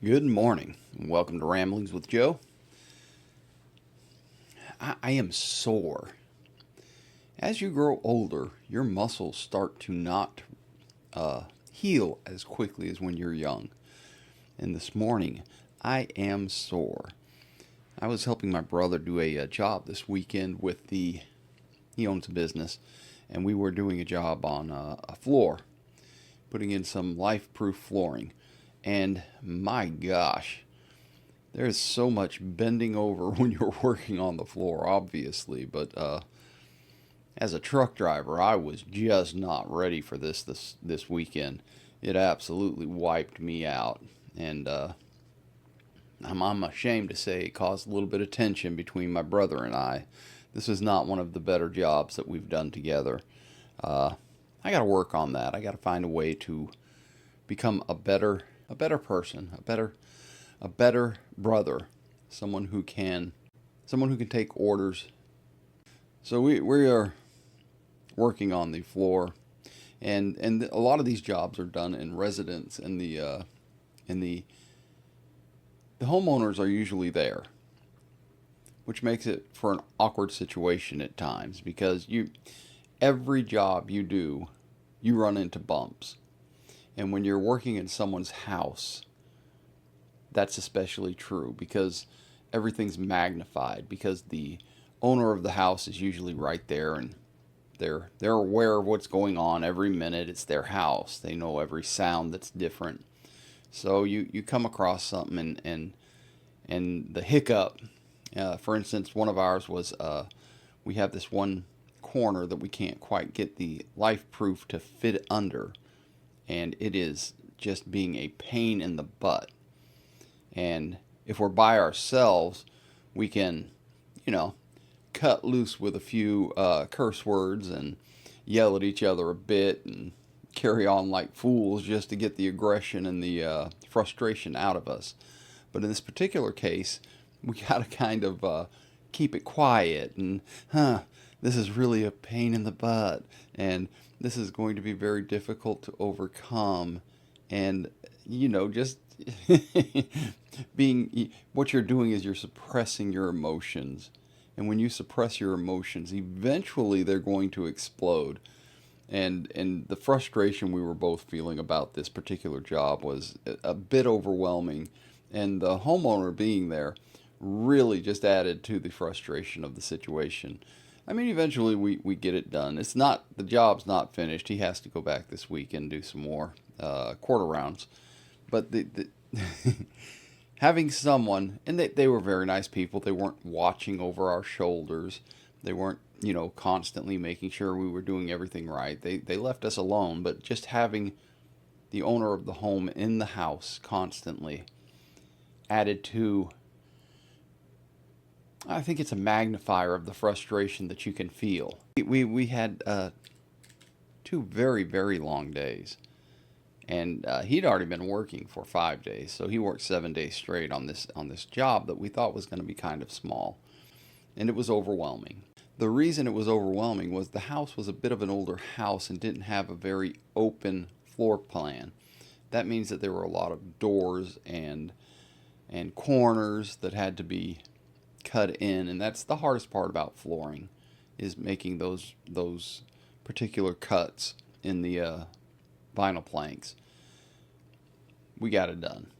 Good morning. Welcome to Ramblings with Joe. I am sore. As you grow older, your muscles start to not heal as quickly as when you're young. And this morning, I am sore. I was helping my brother do a job this weekend he owns a business, and we were doing a job on a floor, putting in some life-proof flooring. And my gosh, there's so much bending over when you're working on the floor, obviously, but as a truck driver, I was just not ready for this weekend. It absolutely wiped me out, and I'm ashamed to say it caused a little bit of tension between my brother and I. This is not one of the better jobs that we've done together. I got to work on that. I got to find a way to become a better person, a better brother, someone who can take orders. So we are working on the floor, and a lot of these jobs are done in residence, and the homeowners are usually there, which makes it for an awkward situation at times because every job you do, you run into bumps. And when you're working in someone's house, that's especially true because everything's magnified because the owner of the house is usually right there, and they're aware of what's going on every minute. It's their house. They know every sound that's different. So you come across something, and the hiccup, for instance, one of ours was we have this one corner that we can't quite get the life proof to fit under, and it is just being a pain in the butt. And if we're by ourselves, we can, cut loose with a few curse words and yell at each other a bit and carry on like fools just to get the aggression and the frustration out of us. But in this particular case, we got to kind of keep it quiet and, this is really a pain in the butt, and this is going to be very difficult to overcome. And, just what you're doing is you're suppressing your emotions. And when you suppress your emotions, eventually they're going to explode. And the frustration we were both feeling about this particular job was a bit overwhelming. And the homeowner being there really just added to the frustration of the situation. I mean, eventually we get it done. The job's not finished. He has to go back this week and do some more quarter rounds. But the having someone, and they were very nice people. They weren't watching over our shoulders. They weren't, constantly making sure we were doing everything right. They left us alone, but just having the owner of the home in the house constantly added to, I think it's a magnifier of the frustration that you can feel. We had two very, very long days. And he'd already been working for 5 days, so he worked 7 days straight on this job that we thought was going to be kind of small, and it was overwhelming. The reason it was overwhelming was the house was a bit of an older house and didn't have a very open floor plan. That means that there were a lot of doors and corners that had to be cut in, and that's the hardest part about flooring, is making those particular cuts in the vinyl planks. We got it done.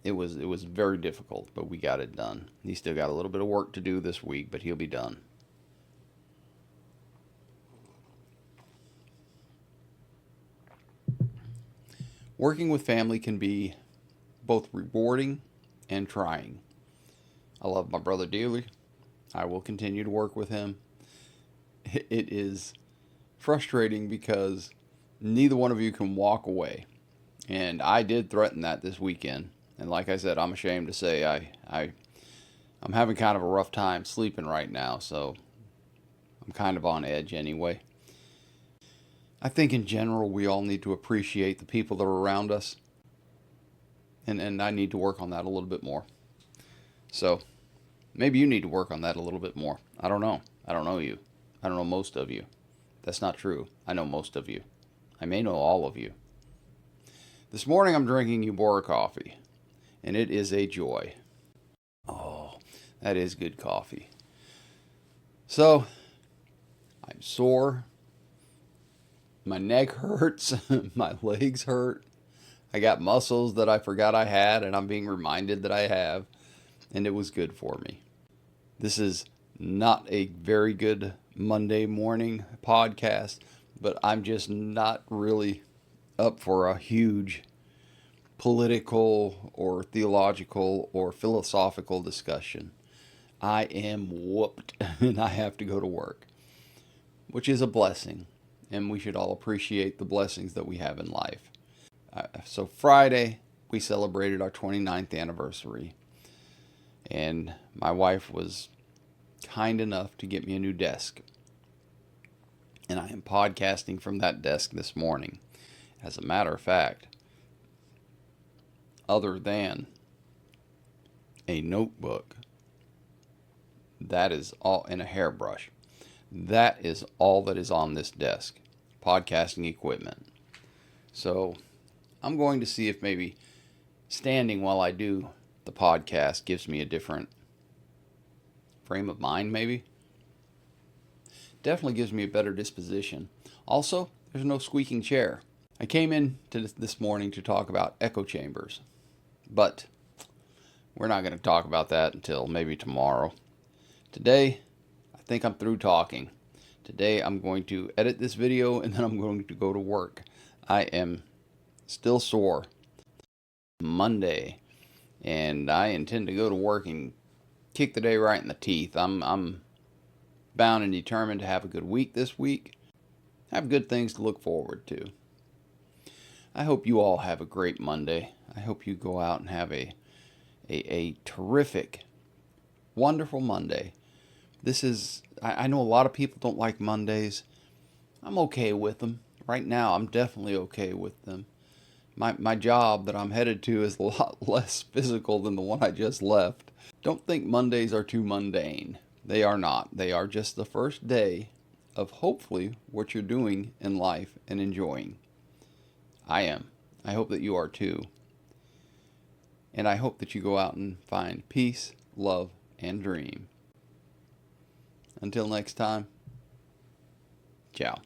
It was very difficult, but we got it done. He still got a little bit of work to do this week, but he'll be done. Working with family can be both rewarding and trying. I love my brother dearly. I will continue to work with him. It is frustrating because neither one of you can walk away. And I did threaten that this weekend. And like I said, I'm ashamed to say I'm having kind of a rough time sleeping right now, so I'm kind of on edge anyway. I think in general we all need to appreciate the people that are around us. And I need to work on that a little bit more. So maybe you need to work on that a little bit more. I don't know. I don't know you. I don't know most of you. That's not true. I know most of you. I may know all of you. This morning I'm drinking Ybora coffee. and it is a joy. Oh, that is good coffee. So, I'm sore. My neck hurts. My legs hurt. I got muscles that I forgot I had, and I'm being reminded that I have, and it was good for me. This is not a very good Monday morning podcast, but I'm just not really up for a huge political or theological or philosophical discussion. I am whooped and I have to go to work, which is a blessing, and we should all appreciate the blessings that we have in life. So Friday, we celebrated our 29th anniversary, and my wife was kind enough to get me a new desk. And I am podcasting from that desk this morning. As a matter of fact, other than a notebook, that is all, in a hairbrush, that is all that is on this desk. Podcasting equipment. So I'm going to see if maybe standing while I do the podcast gives me a different frame of mind, maybe. Definitely gives me a better disposition. Also, there's no squeaking chair. I came in to this morning to talk about echo chambers, but we're not going to talk about that until maybe tomorrow. Today, I think I'm through talking. Today, I'm going to edit this video and then I'm going to go to work. I am still sore. Monday, and I intend to go to work and kick the day right in the teeth. I'm bound and determined to have a good week this week. Have good things to look forward to. I hope you all have a great Monday. I hope you go out and have a terrific, wonderful Monday. This is, I know a lot of people don't like Mondays. I'm okay with them. Right now, I'm definitely okay with them. My job that I'm headed to is a lot less physical than the one I just left. Don't think Mondays are too mundane. They are not. They are just the first day of hopefully what you're doing in life and enjoying. I am. I hope that you are too. And I hope that you go out and find peace, love, and dream. Until next time, ciao.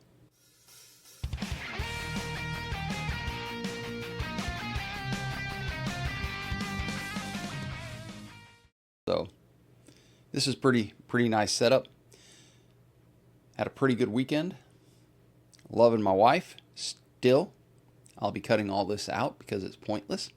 So, this is pretty nice setup. Had a pretty good weekend. Loving my wife still. I'll be cutting all this out because it's pointless.